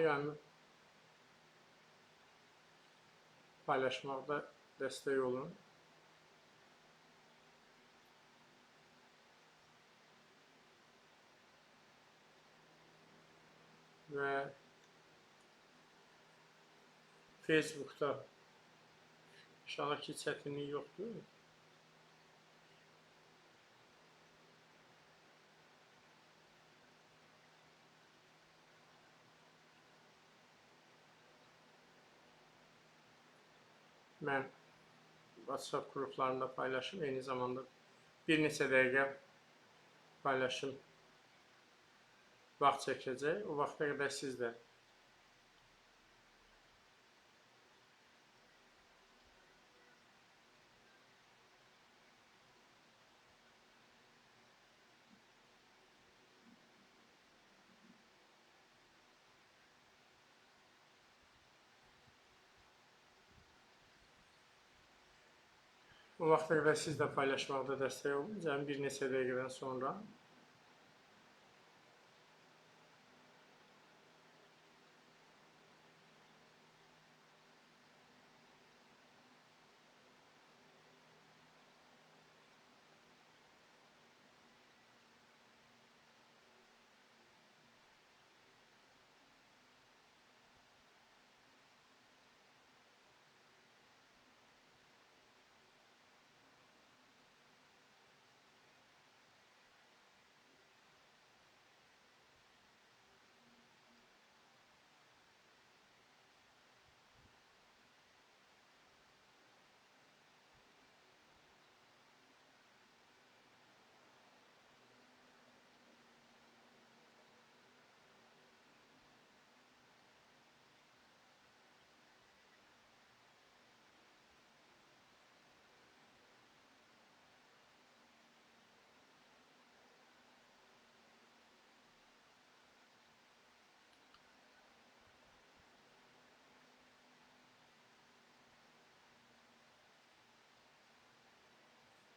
yayımı paylaşmaqda dəstək olun. Və Facebook'da inşallah ki çətinlik yoxdur. Mən WhatsApp qruplarında paylaşım, eyni zamanda bir neçə dəqiqə paylaşım vaxt çəkəcək. O vaxta qədər siz də paylaşmaqda dəstək olun. Cəmi bir neçə dəqiqədən sonra.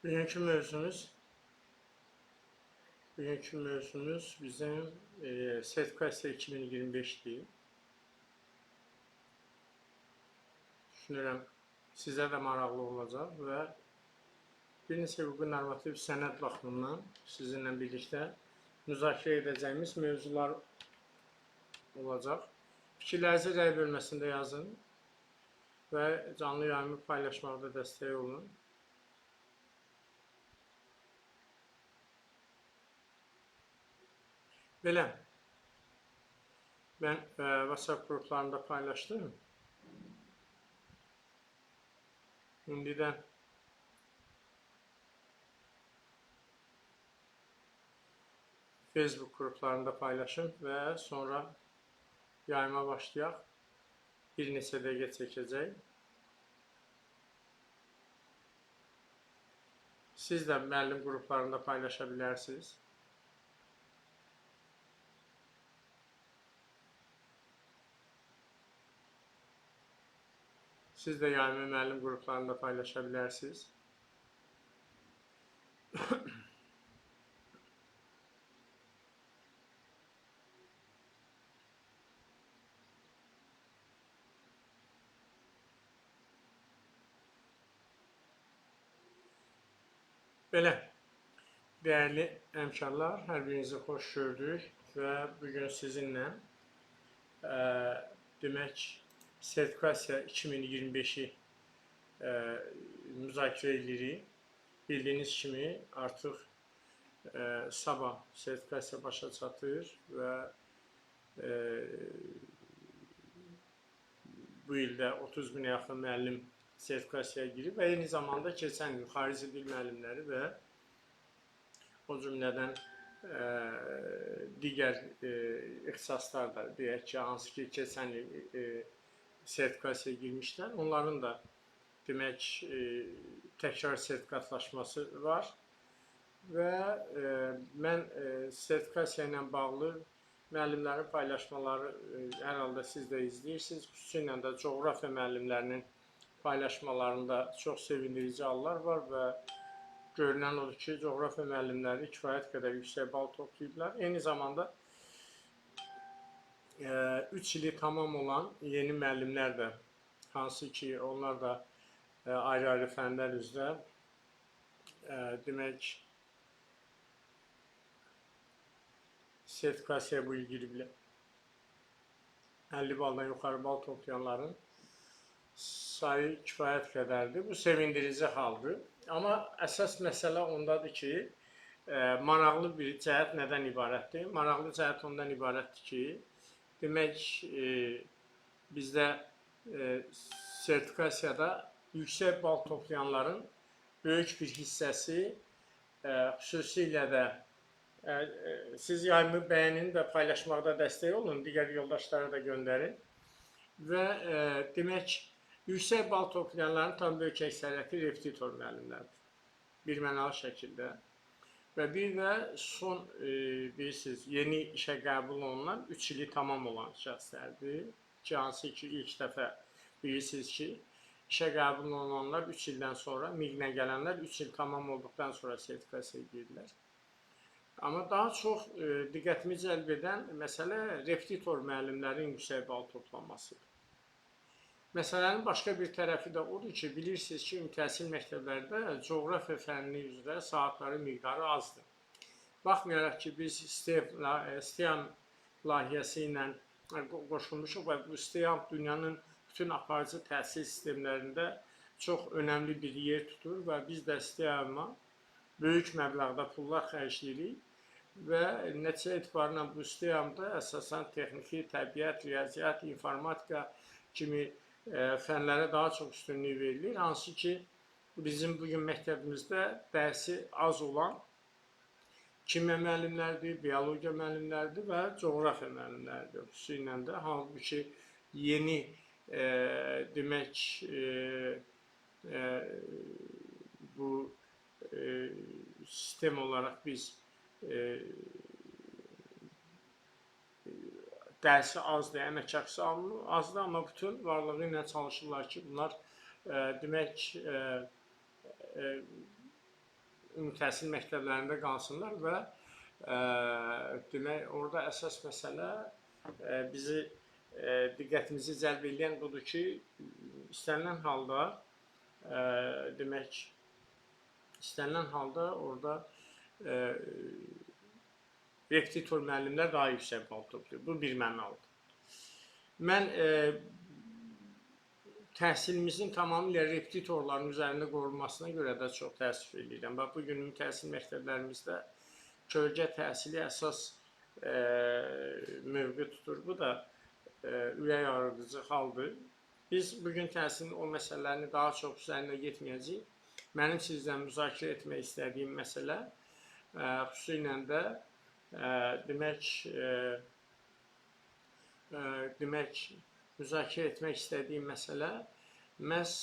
Bugünkü mövzumuz bizim sertifikasiya 2025'dir. Düşünürəm sizə də maraqlı olacaq və bir neçə hüquqi normativ sənəd baxımından sizinlə birlikdə müzakirə edəcəyimiz mövzular olacaq. Fikirlərinizi rəy bölməsində yazın və canlı yayımı paylaşmaqda dəstək olun. Belə, mən WhatsApp qruplarında paylaşdım. İndi də Facebook qruplarında paylaşım və sonra yayıma başlayaq. Bir neçə dəqiqə çəkəcək. Siz də müəllim qruplarında paylaşa bilərsiniz. Siz də yayımı müəllim qruplarında paylaşa bilərsiniz. Belə, dəyərli həmkarlar, hər birinizi xoş gördük və bugün sizinlə demək, sertifikasiya 2025'i müzakirə edirik. Bildiyiniz kimi artıq sabah sertifikasiya başa çatır və bu ildə 30 minə yaxın müəllim sertifikasiyaya girib və eyni zamanda keçən il xarici dil müəllimləri və o cümlədən digər ixtisaslar da deyək ki, hansı ki keçən il sertifikasiyaya girmişlər. Onların da demək təkrar sertifikatlaşması var və mən sertifikasiya ilə bağlı müəllimlərin paylaşmaları hər halda siz də izləyirsiniz. Xüsusilə də coğrafiya müəllimlərinin paylaşmalarında çox sevindirici hallar var və görünən odur ki, coğrafiya müəllimləri kifayət qədər yüksək bal toplayıblar. Eyni zamanda 3 ili tamam olan yeni müəllimlər də, hansı ki onlar da ayrı-ayrı fənlər üzrə demək sertifikasiyaya bu il giriblər. 50 baldan yuxarı bal toplayanların sayı kifayət qədərdir. Bu sevindirici haldır. Amma əsas məsələ ondadır ki, maraqlı bir cəhət nədən ibarətdir? Maraqlı cəhət ondan ibarətdir ki, demək bizdə sertifikasiyada yüksək bal toplayanların böyük bir hissəsi, xüsusilə də siz yayımı bəyənin və paylaşmaqda dəstək olun, digər yoldaşlara da göndərin və demək yüksək bal toplayanların tam böyük əksəriyyəti repetitor müəllimlərdir, birmənalı şəkildə. Və bir də son, bilirsiniz, yeni işə qəbul olunan 3 ili tamam olan şəxslərdir ki, hansı ki, ilk dəfə bilirsiniz ki, işə qəbul olunanlar 3 ildən sonra, MİQ-nə gələnlər 3 il tamam olduqdan sonra sertifikasiyaya girirlər. Amma daha çox diqqətimi cəlb edən məsələ repetitor müəllimlərin yüksək bal toplanmasıdır. Məsələnin başqa bir tərəfi də odur ki, bilirsiniz ki, ümumi məktəblərdə coğrafiya fənni üzrə saatları miqdarı azdır. Baxmayaraq ki, biz STEAM layihəsi ilə qoşulmuşuq və bu STEAM dünyanın bütün aparıcı təhsil sistemlərində çox önəmli bir yer tutur və biz də STEAM-a böyük məbləğdə pullar xərcləyirik və nəticə etibarıyla bu STEAM-da əsasən texniki, təbiət, riyaziyyat, informatika kimi fənlərə daha çox üstünlük verilir. Hansı ki, bizim bugün məktəbimizdə dərsi az olan kimya müəllimləridir, biologiya müəllimləridir və coğrafiya müəllimləridir. Xüsusilə də, halbuki yeni demək bu sistem olaraq biz dərsi azdır, əmək haqqısı azdır, amma bütün varlığı ilə çalışırlar ki, bunlar demək ümumi təhsil məktəblərində qalsınlar və demək orada əsas məsələ bizi diqqətimizi cəlb edən budur ki, istənilən halda demək istənilən halda orada repetitor müəllimlər daha yüksək bal toplayır. Bu bir mənalıdır. Mən təhsilimizin tamamilə repetitorların üzərində qorunmasına görə də çox təəssüf edirəm. Və bugün təhsil məktəblərimizdə kölgə təhsili əsas mövqe tutur. Bu da ürək ağrıdıcı haldır. Biz bugün təhsilin o məsələlərini daha çox üzərində getməyəcəyik. Mənim sizdən müzakirə etmək istədiyim məsələ xüsusilə də demək müzakirə etmək istədiyim məsələ məhz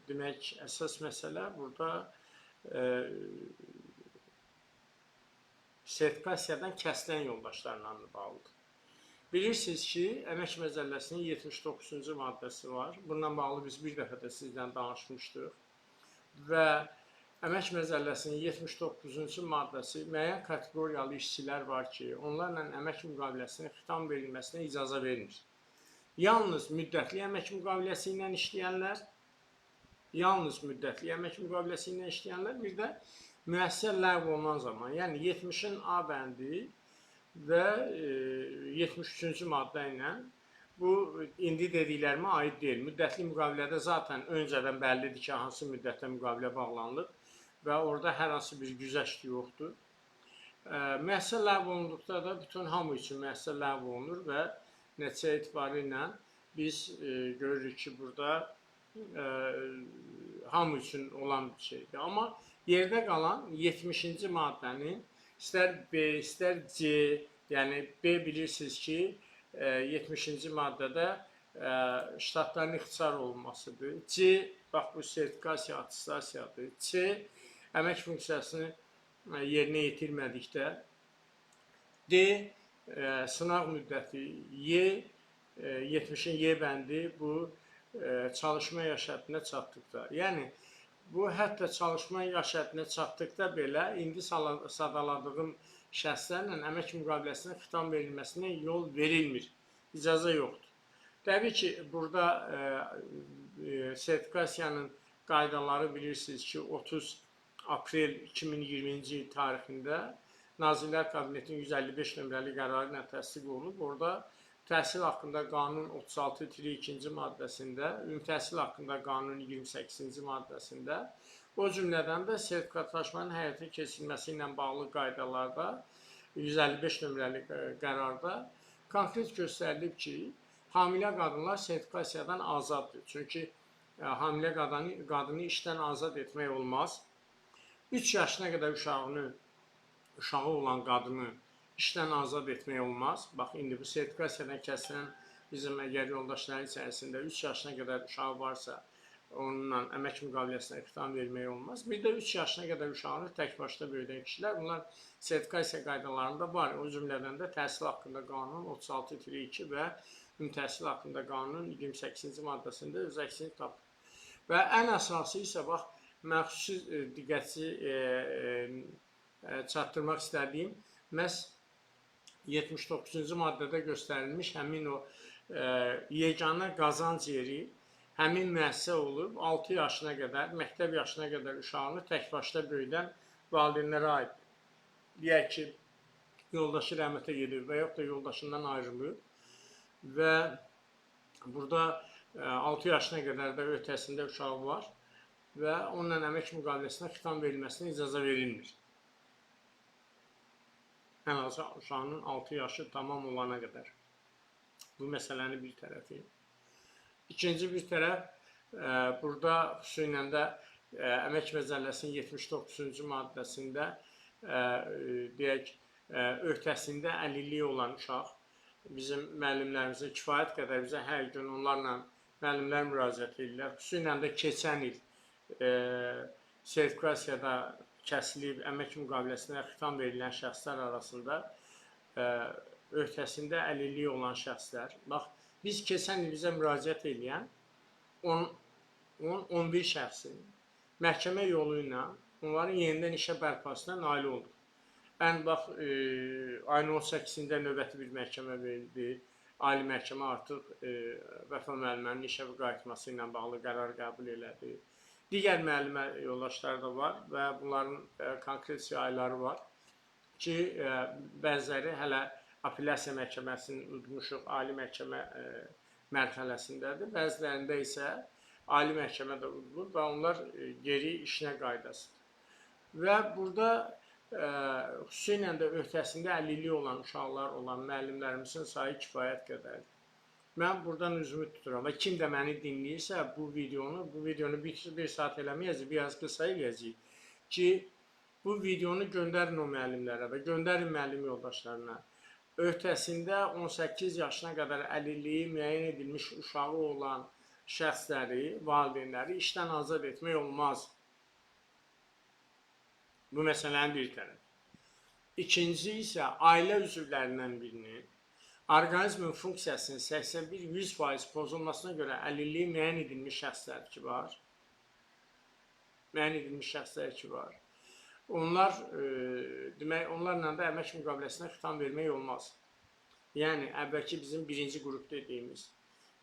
demək əsas məsələ burada sertifikasiyadan kəsilən yoldaşlarla bağlıdır. Bilirsiniz ki, Əmək Məcəlləsinin 79-cu maddəsi var. Bununla bağlı biz bir dəfə də sizdən danışmışdıq. Və Əmək Məcəlləsinin 79-cu maddəsi müəyyən kateqoriyalı işçilər var ki, onlarla əmək müqaviləsinə xitam verilməsinə icazə vermir. Yalnız müddətli əmək müqaviləsi ilə işləyənlər, bir də müəssisə ləğv olunan zaman, yəni 70-in A bəndi və 73-cü maddə ilə bu indi dediklərimə aid deyil. Müddətli müqavilədə zaten öncədən bəllidir ki, hansı müddətdə müqavilə bağlanılır və orada hər hansı bir güzəşt yoxdur. Müəssisə ləğv olunduqda da bütün hamı üçün müəssisə ləğv olunur və nəticə etibarı ilə biz görürük ki, burada hamı üçün olan bir şeydir. Amma yerdə qalan 70-ci maddənin istər B, istər C, yəni B bilirsiniz ki, 70-ci maddədə ştatların ixtisar olunmasıdır. C, bax bu sertifikasiya, attestasiyadır. C, əmək funksiyasını yerinə yetirmədikdə. D, sınaq müddəti. Y, 70-in Y bəndi bu çalışma yaş həddinə çatdıqda. Yəni, bu hətta çalışma yaş həddinə çatdıqda belə indi sadaladığım şəxslərlə əmək müqaviləsinə xitam verilməsinə yol verilmir. İcazə yoxdur. Təbii ki, burada sertifikasiyanın qaydaları bilirsiniz ki, 30 aprel 2020-ci il tarixində Nazirlər Kabinetinin 155 nömrəli qərarı ilə təsdiq olunub. Orada təhsil haqqında qanun 36-2-ci maddəsində, ümumi təhsil haqqında qanunun 28-ci maddəsində, o cümlədən də sertifikatlaşmanın həyata keçirilməsi ilə bağlı qaydalarda 155 nömrəli qərarda konkret göstərilib ki, hamilə qadınlar sertifikasiyadan azaddır. Çünki hamilə qadını işdən azad etmək olmaz. 3 yaşına qədər uşağı olan qadını işdən azad etmək olmaz. Bax, indi bu sertifikasiyadan kəsilən bizim əgər yoldaşların içərisində 3 yaşına qədər uşağı varsa, onunla əmək müqaviləsinə xitam vermək olmaz. Bir də 3 yaşına qədər uşağını tək başına böyüdən kişilər, bunlar sertifikasiya qaydalarında var. O cümlədən də təhsil haqqında qanun 36-2 və ümumi təhsil haqqında qanunun 28-ci maddəsində öz əksini tapır. Və ən əsası isə, bax, mən xüsusi diqqəti çatdırmaq istədiyim, məhz 79-cu maddədə göstərilmiş həmin o yeganə qazanc yeri həmin müəssisə olub 6 yaşına qədər, məktəb yaşına qədər uşağını təkbaşda böyüdən valideynlərə aid. Deyək ki, yoldaşı rəhmətə gedib və yaxud da yoldaşından ayrılıb və burada 6 yaşına qədər də ötəsində uşağı var və onunla əmək müqaviləsinə xitam verilməsinə icazə verilmir. Ən azı uşağının 6 yaşı tamam olana qədər. Bu məsələni bir tərəfi. İkinci bir tərəf, burada xüsusilə də Əmək Məcəlləsinin 79-cu maddəsində deyək, öhdəsində əlilliyi olan uşaq, bizim müəllimlərimizə kifayət qədər bizə hər gün onlarla müəllimlər müraciət edirlər. Xüsusilə də keçən il sertifikasiyada kəsilib əmək müqaviləsinə xitam verilən şəxslər arasında öhdəsində əlilliyi olan şəxslər. Bax, biz keçən il bizə müraciət edən 11 şəxsin məhkəmə yolu ilə onların yenidən işə bərpasına nail oldu. Bax, ayın 18-də növbəti bir məhkəmə verildi. Ali məhkəmə artıq Vəfa müəllimənin işə qayıtması ilə bağlı qərar qəbul elədi. Digər müəllimə yoldaşları da var və bunların konkret siyahıları var ki, bəziləri hələ apellyasiya məhkəməsini udmuşuq, ali məhkəmə mərhələsindədir. Bəzilərində isə ali məhkəmədə udulur və onlar geri işinə qaydasıdır. Və burada xüsusilə də öhdəsində əlilliyi olan uşaqlar olan müəllimlərimizin sayı kifayət qədərdir. Mən buradan üzümü tuturam və kim də məni dinləyirsə bu videonu bir saat eləməyəcək, biraz qısa eləyəcək ki, bu videonu göndərin o müəllimlərə və göndərin müəllim yoldaşlarına. Öhdəsində 18 yaşına qədər əlilliyi müəyyən edilmiş uşağı olan şəxsləri, valideynləri işdən azad etmək olmaz. Bu məsələnin bir tərəfi. İkinci isə ailə üzvlərindən birinin orqanizmin funksiyasının 81-100% pozulmasına görə əlilliyi müəyyən edilmiş şəxslər ki var. Onlar, demək, onlarla da əmək müqaviləsinə xitam vermək olmaz. Yəni, əvvəlki bizim birinci qrup dediyimiz.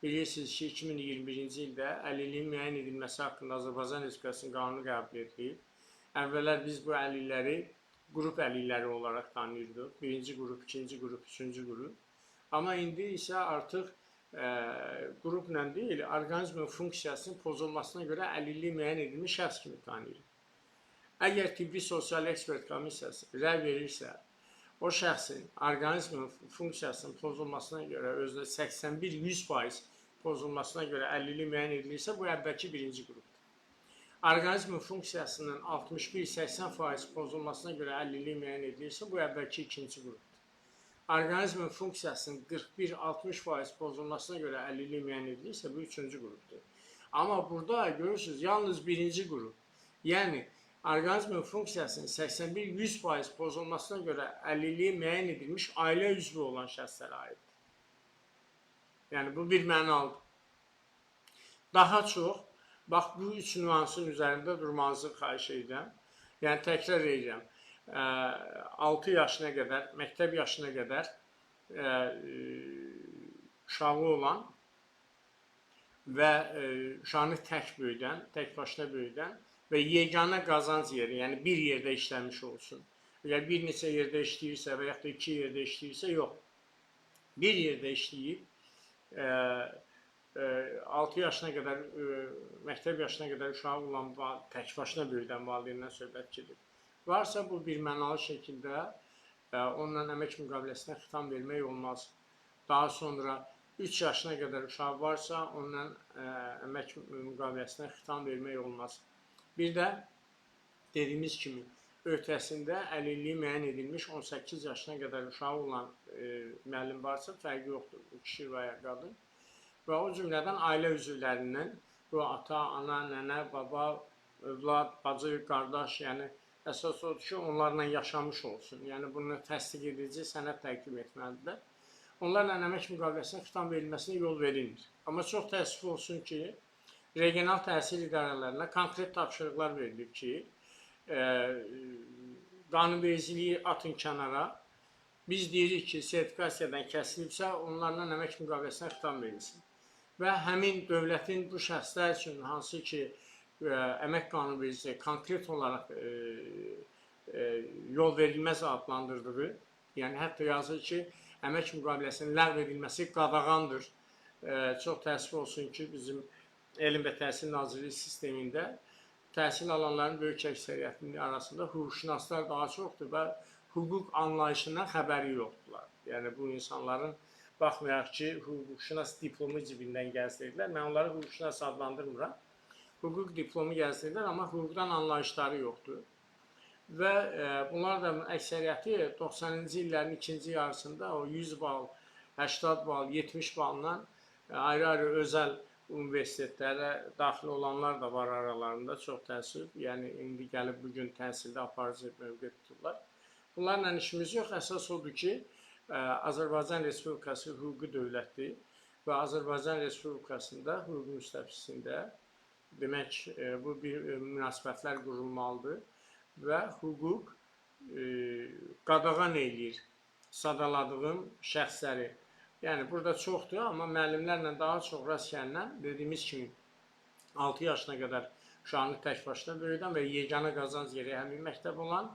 Bilirsiniz ki, 2021-ci ildə əlilliyin müəyyən edilməsi haqqında Azərbaycan Respublikasının qanunu qəbul edilib. Əvvəllər biz bu əlilləri qrup əlilləri olaraq tanıyırdıq. Birinci qrup, ikinci qrup, üçüncü qrup. Amma indi isə artıq qrupla deyil, orqanizmin funksiyasının pozulmasına görə əlilliyi müəyyən edilmiş şəxs kimi tanıyırıq. Əgər tibbi sosial ekspert komissiyası rəy verirsə, o şəxsin orqanizmin funksiyasının pozulmasına görə, özdə 81-100% pozulmasına görə əlilliyi müəyyən edilirsə, bu əvvəlki birinci qrupdur. Orqanizmin funksiyasının 61-80% pozulmasına görə əlilliyi müəyyən edilirsə, bu əvvəlki ikinci qrupdur. Orqanizmin funksiyasının 41-60% pozulmasına görə əlilliyi müəyyən edilirsə, bu üçüncü qrupdur. Amma burada görürsünüz, yalnız birinci qrup, yəni orqanizmin funksiyasının 81-100% pozulmasına görə əlilliyi müəyyən edilmiş ailə üzvü olan şəxslərə aiddir. Yəni, bu bir mənalıdır. Daha çox, bax, bu üç nüansın üzərində durmanızı xahiş edirəm. Yəni, təkrar edirəm. 6 yaşına qədər, məktəb yaşına qədər uşağı olan və uşağını tək böyüdən, tək başına böyüdən və yeganə qazanc yeri, yəni bir yerdə işləmiş olsun. Əgər bir neçə yerdə işləyirsə və yaxud da 2 yerdə işləyirsə, yox. Bir yerdə işləyib 6 yaşına qədər, məktəb yaşına qədər uşağı olan tək başına böyüdən valideyndən söhbət gedir. Varsa bu bir mənalı şəkildə onunla əmək müqaviləsinə xitam vermək olmaz. Daha sonra 3 yaşına qədər uşaq varsa onunla əmək müqaviləsinə xitam vermək olmaz. Bir də dediyimiz kimi öhdəsində əlilliyi müəyyən edilmiş 18 yaşına qədər uşağı olan müəllim varsa fərqi yoxdur, kişi və ya qadın. Və o cümlədən ailə üzvlərindən bu ata, ana, nənə, baba, övlad, bacı, qardaş, yəni əsas odur ki, onlarla yaşamış olsun. Yəni bunu təsdiq edici sənəd təqdim etməlidirlər. Onlarla əmək müqaviləsinə xitam verilməsinə yol verilmir. Amma çox təəssüf olsun ki, regional təhsil idarələrinə konkret tapşırıqlar verilib ki, qanunvericiliyi atın kənara. Biz deyirik ki, sertifikasiyadan kəsilibsə, onlarla əmək müqaviləsinə xitam verilsin. Və həmin dövlətin bu şəxslər üçün hansı ki, əmək qanunvericiliyi konkret olaraq yol verilməz adlandırdığı, yəni hətta yazır ki, əmək müqaviləsinin ləğv edilməsi qadağandır. Çox təəssüf olsun ki, bizim Elm və Təhsil Nazirliyi sistemində təhsil alanların böyük əksəriyyətinin arasında hüquqşünaslar daha çoxdur və hüquq anlayışından xəbəri yoxdurlar. Yəni bu insanların baxmayaraq ki, hüquqşünas diplomu cibindən gəzdirirlər. Mən onları hüquqşünas adlandırmıram. Hüquq diplomu gəzdirirlər, amma hüquqdan anlayışları yoxdur. Və bunlar da əksəriyyəti 90-cı illərin ikinci yarısında o 100 bal, 80 bal, 70 balla ayrı-ayrı özəl universitetlərə daxil olanlar da var aralarında, çox təəssüf. Yəni indi gəlib bugün təhsildə aparıcı mövqe tuturlar. Bunlarla işimiz yox. Əsas odur ki, Azərbaycan Respublikası hüquqi dövlətdir və Azərbaycan Respublikasında hüquq müstəvisində demək bu bir münasibətlər qurulmalıdır və hüquq qadağan eləyir sadaladığım şəxsləri. Yəni burada çoxdur, amma müəllimlərlə daha çox rast gəlinən dediyimiz kimi 6 yaşına qədər uşağını tək başına böyüdən və yeganə qazanc yeri həmin məktəb olan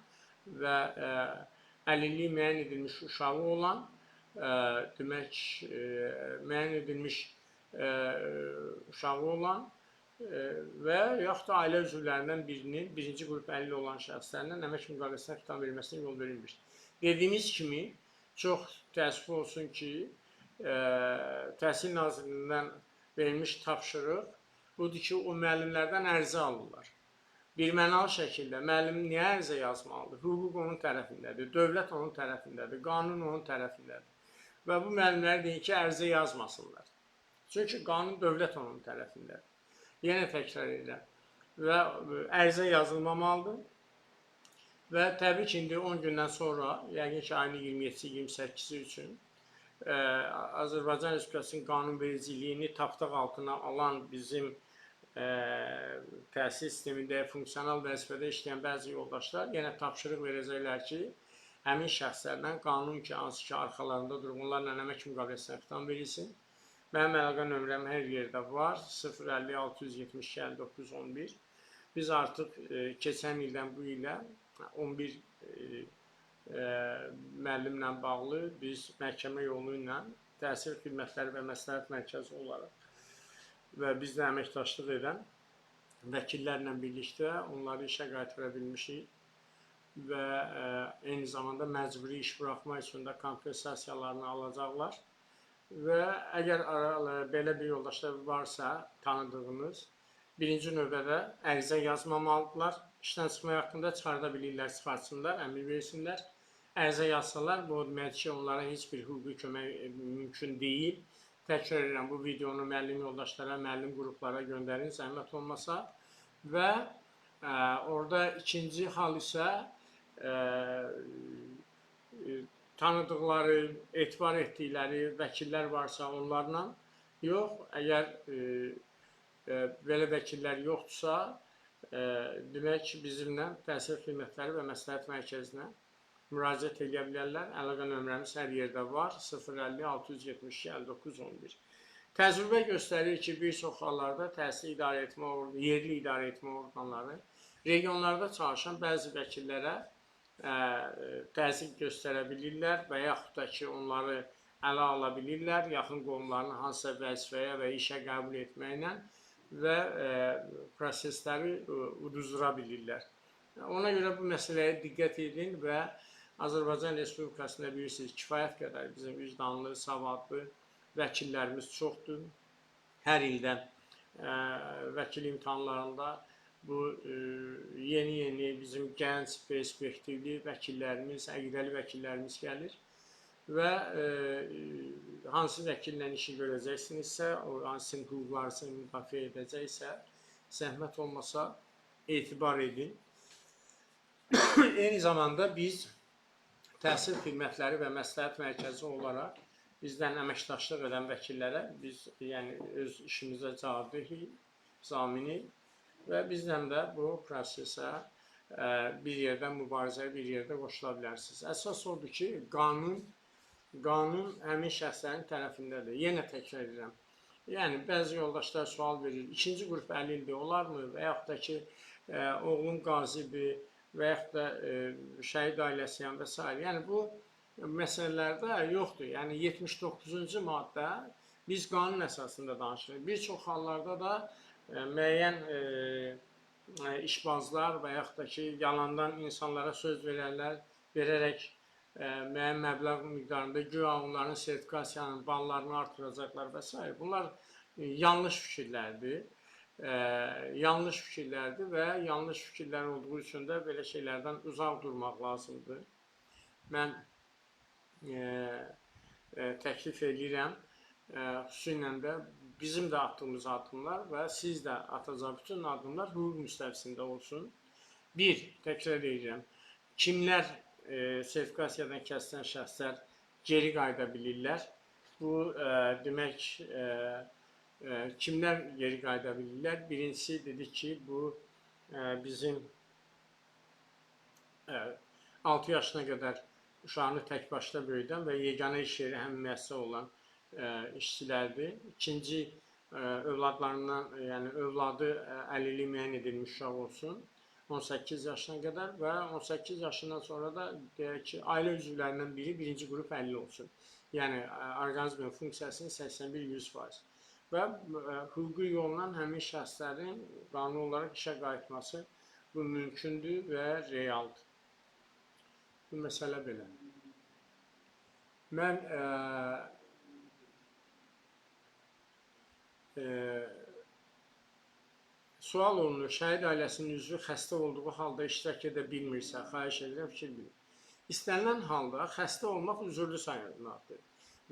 və əlilliyi müəyyən edilmiş uşağı olan, demək, müəyyən edilmiş uşağı olan və yaxud da ailə üzvlərindən birinin, birinci qrup əlilliyi olan şəxslərindən əmək müqaviləsinə xitam verilməsinə yol verilmir. Dediyimiz kimi, çox təəssüf olsun ki, Təhsil Nazirliyindən verilmiş tapşırıq budur ki, o müəllimlərdən ərizə alırlar. Birmənalı şəkildə müəllim niyə ərizə yazmalıdır? Hüquq onun tərəfindədir, dövlət onun tərəfindədir, qanun onun tərəfindədir. Və bu müəllimlər deyir ki, ərizə yazmasınlar. Çünki qanun dövlət onun tərəfindədir. Yenə təkrar edirəm. Və ərizə yazılmamalıdır. Və təbii ki, indi 10 gündən sonra, yəqin ki, ayın 27-28-i üçün Azərbaycan Respublikasının qanunvericiliyini tapdaq altına alan bizim təhsil sistemində funksional vəzifədə işləyən bəzi yoldaşlar yenə tapşırıq verəcəklər ki, həmin şəxslərdən qanun ki, hansı ki, arxalarında durub, onlarla əmək müqaviləsinə xitam verilsin. Mənim əlaqə nömrəm hər yerdə var, 050 672 59 11. Biz artıq keçən ildən bu ilə 11 müəllimlə bağlı biz məhkəmə yolu ilə təhsil xidmətləri və məsləhət mərkəzi olaraq və bizlə əməkdaşlıq edən vəkillərlə birlikdə onları işə qaytıra bilmişik və eyni zamanda məcburi iş buraxma üçün də kompensasiyalarını alacaqlar və əgər belə bir yoldaşlar varsa tanıdığınız, birinci növbədə ərizə yazmamalıdırlar, işdən çıxma haqqında çıxarda bilirlər, çıxartsınlar, əmr versinlər. Ərizə yazsalar, bu deməkdir ki, onlara heç bir hüquqi kömək mümkün deyil. Təkrar edirəm, bu videonu müəllim yoldaşlara, müəllim qruplara göndərin, zəhmət olmasa. Və orada ikinci hal isə tanıdıqları, etibar etdikləri vəkillər varsa onlarla yox, əgər belə vəkillər yoxdursa, demək bizimlə təhsil xidmətləri və məsləhət mərkəzinə müraciət edə bilərlər. Əlaqə nömrəmiz hər yerdə var. 050 672 59 11. Təcrübə göstərir ki, bir çox hallarda təhsil yerli idarəetmə orqanları regionlarda çalışan bəzi vəkillərə təzyiq göstərə bilirlər və yaxud da ki, onları ələ ala bilirlər, yaxın qohumlarını hansısa vəzifəyə və işə qəbul etməklə və prosesləri uduzdura bilirlər. Ona görə bu məsələyə diqqət edin və Azərbaycan Respublikasında bilirsiniz, kifayət qədər bizim vicdanlı, savadlı vəkillərimiz çoxdur. Hər ildə vəkil imtahanlarında bu yeni bizim gənc, perspektivli vəkillərimiz, əqidəli vəkillərimiz gəlir və hansı vəkillə işi görəcəksinizsə, hansı hüquqlarınızı müdafiə edəcəksə, zəhmət olmasa etibar edin. Eyni zamanda biz təhsil xidmətləri və məsləhət mərkəzi olaraq bizdən əməkdaşlıq edən vəkillərə biz yəni öz işimizə cavabdehik, zaminik və bizdən də bu prosesə bir yerdə mübarizəyə, bir yerdə qoşula bilərsiniz. Əsas odur ki, qanun həmin şəxslərin tərəfindədir. Yenə təkrar edirəm. Yəni, bəzi yoldaşlar sual verir, ikinci qrup əlildir, olarmı? Və yaxud da ki, oğlum qazidir və yaxud da şəhid ailəsiyəm və s. Yəni, bu məsələlərdə yoxdur. Yəni, 79-cu maddə biz qanun əsasında danışırıq. Bir çox hallarda da müəyyən işbazlar və yaxud da ki, yalandan insanlara söz verərək müəyyən məbləğ miqdarında güya onların sertifikasiyanın ballarını artıracaqlar və s. Bunlar yanlış fikirlərdir. Yanlış fikirlərdir və yanlış fikirlər olduğu üçün də belə şeylərdən uzaq durmaq lazımdır. Mən təklif edirəm, xüsusilə də bizim də atdığımız addımlar və siz də atacaq bütün addımlar hüquq müstəvisində olsun. Bir, təkrar edirəm, kimlər sertifikasiyadan kəsilən şəxslər geri qayıda bilirlər? Bu, demək, kimlər geri qayıda bilirlər? Birincisi dedik ki, bu bizim 6 yaşına qədər uşağını tək başda böyüdən və yeganə iş yeri həm müəssisə olan işçilərdir. İkinci, övladlarından, yəni övladı əlilliyi müəyyən edilmiş uşaq olsun 18 yaşına qədər və 18 yaşından sonra da deyək ki, ailə üzvlərindən biri birinci qrup 50 olsun. Yəni, orqanizmin funksiyasının 81-100%. Və hüquqi yolla həmin şəxslərin qanuni olaraq işə qayıtması bu mümkündür və realdır. Bu məsələ belə. Mən sual olunur, şəhid ailəsinin üzvü xəstə olduğu halda iştirak edə bilmirsə, xahiş edirəm, fikir bilin. İstənilən halda xəstə olmaq üzürlü sayılmaqdır.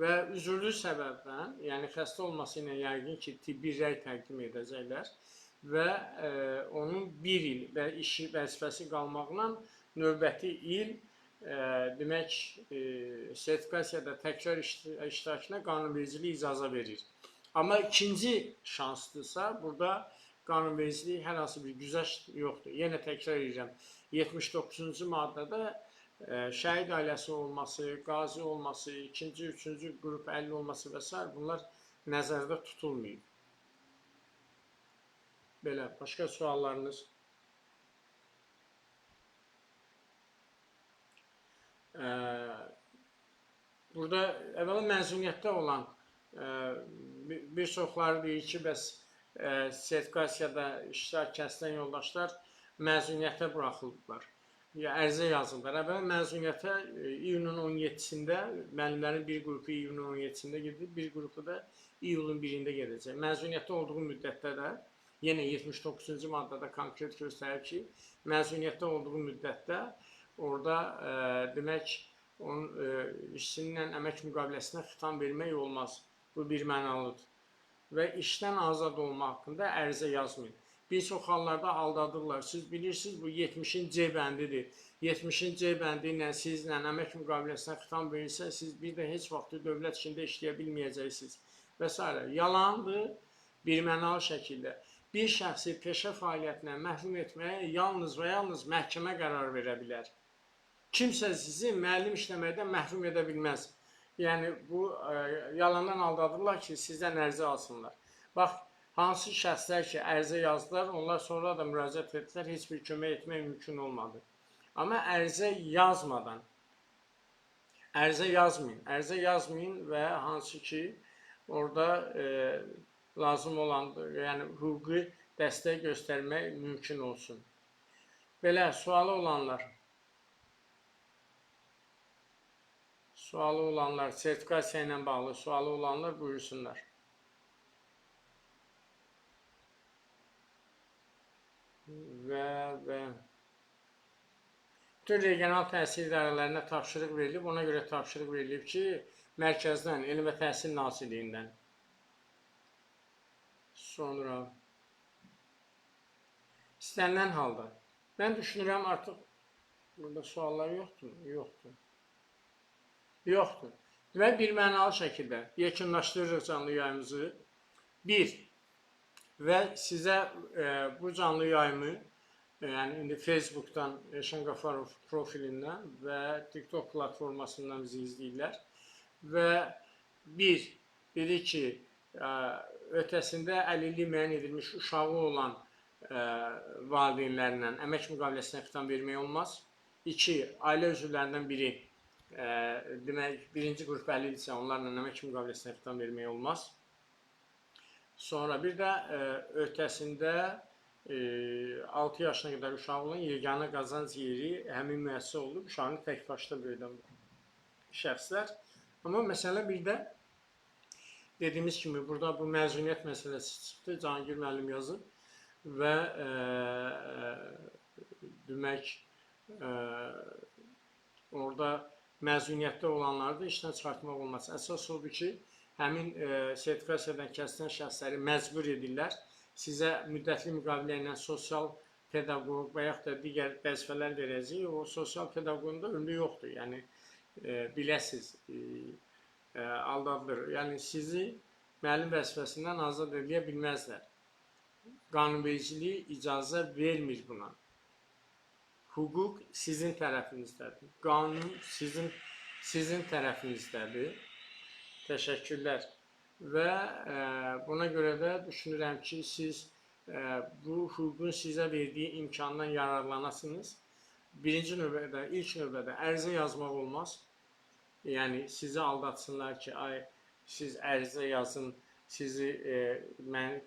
Və üzürlü səbəbdən, yəni xəstə olması ilə yəqin ki, tibbi rəy təqdim edəcəklər və onun bir il və işi vəzifəsi qalmaqla növbəti il demək, sertifikasiyada təkrar iştirakına qanunvericilik icazə verir. Amma ikinci şansdırsa, burada qanunvericilik hər hansı bir güzəşt yoxdur. Yenə təkrar edirəm, 79-cu maddədə şəhid ailəsi olması, qazi olması, ikinci, üçüncü qrup 50 olması və s. bunlar nəzərdə tutulmayıb. Belə, başqa suallarınız? Burada əvvəla məzuniyyətdə olan bir çoxları deyir ki, bəs sertifikasiyada iştirak kəsilən yoldaşlar məzuniyyətə buraxıldılar. Ərizə yazırlar. Əvvəla məzuniyyətə iyunun 17-sində, müəllimlərin bir qrupu iyunun 17-sində gedir, bir qrupu da iyulun 1-də gedəcək. Məzuniyyətdə olduğu müddətdə də, yenə 79-cu maddədə konkret göstərir ki, məzuniyyətdə olduğu müddətdə orada demək, işçinin əmək müqaviləsinə xitam vermək olmaz. Bu bir mənalıdır. Və işdən azad olma haqqında ərizə yazmayın. Bir çox hallarda aldadırlar. Siz bilirsiniz, bu 70-in C bəndidir. 70-in C bəndi ilə sizlə əmək müqaviləsinə xitam verirsə, siz bir də heç vaxt dövlət içində işləyə bilməyəcəksiniz və s. Yalandır, birmənalı şəkildə. bir şəxsi peşə fəaliyyətindən məhrum etməyə yalnız və yalnız məhkəmə qərar verə bilər. Kimsə sizi müəllim işləməkdən məhrum edə bilməz. Yəni, bu yalandan aldadırlar ki, sizdən ərizə alsınlar. Bax, hansı şəxslər ki, ərizə yazdılar, onlar sonra da müraciət etdilər, heç bir kömək etmək mümkün olmadı. Amma ərizə yazmadan, ərizə yazmayın və hansı ki, orada lazım olan, yəni hüquqi dəstək göstərmək mümkün olsun. Belə, sualı olanlar, sertifikasiya ilə bağlı sualı olanlar buyursunlar. Və bütün regional təhsil idarələrinə tapşırıq verilib, ona görə tapşırıq verilib ki, mərkəzdən, Elm və Təhsil Nazirliyindən. Sonra istənilən halda. Mən düşünürəm artıq burada suallar yoxdur. Yoxdur. Və bir mənalı şəkildə yekunlaşdırırıq canlı yayımızı. Və sizə bu canlı yayımı, yəni indi Facebook'dan Elşən Qafarov profilindən və TikTok platformasından bizi izləyirlər. Və biri ki, ötəsində əlilliyi müəyyən edilmiş uşağı olan valideynlərlə əmək müqaviləsinə xitam vermək olmaz. 2. Ailə üzvlərindən biri, demək, birinci qrup əlildirsə, onlarla əmək müqaviləsinə xitam vermək olmaz. Sonra bir də ötəsində 6 yaşına qədər uşağı olan yeganə qazanc yeri həmin müəssisə olub, uşağını təkbaşda böyüdən şəxslər. Amma məsələ bir də dediyimiz kimi, burada bu məzuniyyət məsələsi çıxdı, Cahangir müəllim yazıb və demək, orada məzuniyyətdə olanları da işdən çıxartmaq olmaz. Əsas odur ki, həmin sertifikasiyadan kəsilən şəxsləri məcbur edirlər. Sizə müddətli müqavilə ilə sosial pedaqoq və yaxud da digər vəzifələr verəcək. O sosial pedaqoqun da ömrü yoxdur. Yəni, biləsiz, aldadılır. Yəni, sizi müəllim vəzifəsindən azad edə bilməzlər. Qanunvericiliyi icazə vermir buna. Hüquq sizin tərəfinizdədir. Qanun sizin tərəfinizdədir. Təşəkkürlər. Və buna görə də düşünürəm ki, siz bu hüququn sizə verdiyi imkandan yararlanasınız. İlk növbədə ərizə yazmaq olmaz. Yəni, sizi aldatsınlar ki, siz ərizə yazın, sizi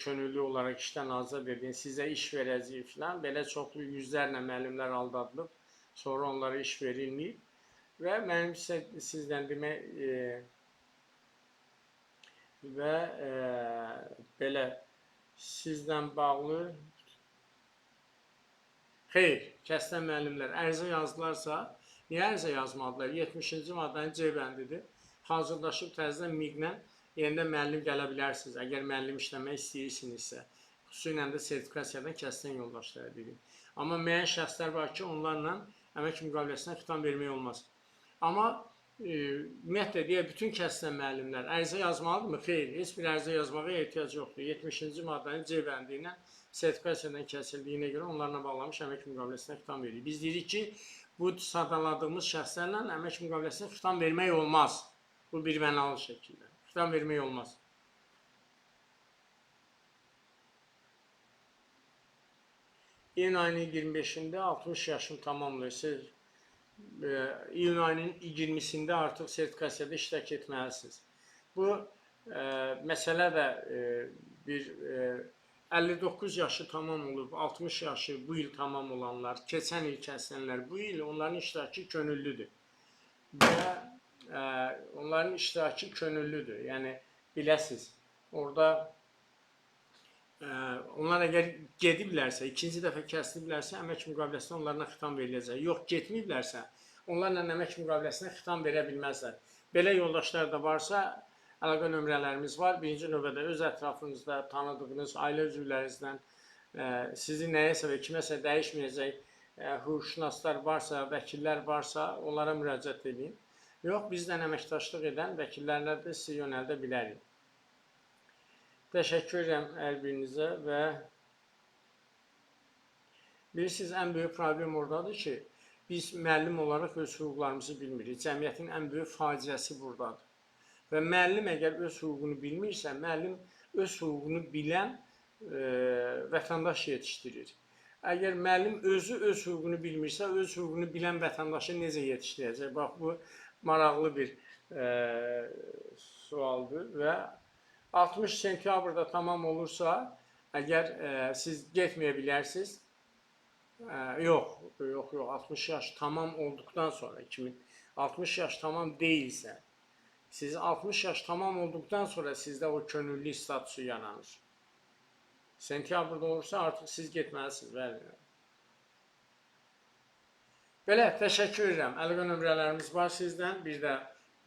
könüllü olaraq işdən azad edin, sizə iş verəcəyik filan. Belə çoxlu yüzlərlə müəllimlər aldadılıb, sonra onlara iş verilməyib. Və mənim sizdən demək və belə sizdən bağlı xeyr, kəsilən müəllimlər ərizə yazdılarsa, niyə ərizə yazmadılar? 70-ci maddənin C bəndidir. Hazırlaşıb təzədən MİQ-lə yenidən müəllim gələ bilərsiniz, əgər müəllim işləmək istəyirsinizsə. Xüsusilə də sertifikasiyadan kəsilən yoldaşlara dedim. Amma müəyyən şəxslər var ki, onlarla əmək müqaviləsinə xitam vermək olmaz. Amma ümumiyyətlə deyə bütün kəsilən müəllimlər ərizə yazmalıdırmı? Xeyr, heç bir ərizə yazmağa ehtiyac yoxdur. 70-ci maddənin C bəndi ilə sertifikasiyadan kəsildiyinə görə onlarla bağlanmış əmək müqaviləsinə xitam veririk. Biz deyirik ki, bu sadaladığımız şəxslərlə əmək müqaviləsinə xitam vermək olmaz. Bu bir mənalı şəkildə. Xitam vermək olmaz. İyun ayının 25-də 60 yaşım tamamlayır. İyun ayının 20-sində artıq sertifikasiyada iştirak etməlisiniz. Bu məsələ də bir 59 yaşı tamam olub, 60 yaşı bu il tamam olanlar, keçən il kəsilənlər bu il onların iştirakı könüllüdür. Və onların iştirakı könüllüdür. Yəni, biləsiz, orada onlar əgər gediblərsə, ikinci dəfə kəsiliblərsə, əmək müqaviləsinə onlarına xitam veriləcək. Yox, getməyiblərsə, onlarla əmək müqaviləsinə xitam verə bilməzlər. Belə yoldaşlar da varsa, əlaqə nömrələrimiz var. Birinci növbədə öz ətrafınızda tanıdığınız ailə üzvlərinizdən sizi nəyəsə və kiməsə dəyişməyəcək hüquqşünaslar varsa, vəkillər varsa, onlara müraciət edin. Yox, bizdən əməkdaşlıq edən vəkillərlə də sizi yönəldə bilərik. Təşəkkür edirəm hər birinizə və Bilirsiniz, ən böyük problem oradadır ki, biz müəllim olaraq öz hüquqlarımızı bilmirik. Cəmiyyətin ən böyük faciəsi buradadır. Və müəllim əgər öz hüququnu bilmirsə, müəllim öz hüququnu bilən vətəndaş yetişdirir. Əgər müəllim özü öz hüququnu bilmirsə, öz hüququnu bilən vətəndaşı necə yetişdirəcək? Bax, bu maraqlı bir sualdır və 60 sentyabrda tamam olursa, əgər siz getməyə bilərsiniz, yox, 60 yaş tamam olduqdan sonra, 60 yaş tamam deyilsə, siz 60 yaş tamam olduqdan sonra sizdə o könüllü statusu yaranır. Sentyabrda olursa artıq siz getməlisiniz. Belə, təşəkkür edirəm. Əlaqə nömrələrimiz var sizdən. Bir də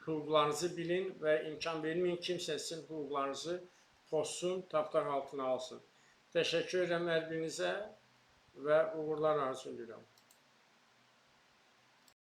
hüquqlarınızı bilin və imkan verməyin, kimsə sizin hüquqlarınızı pozsun, tapdaq altına alsın. Təşəkkür edirəm hər birinizə və uğurlar arzu edirəm.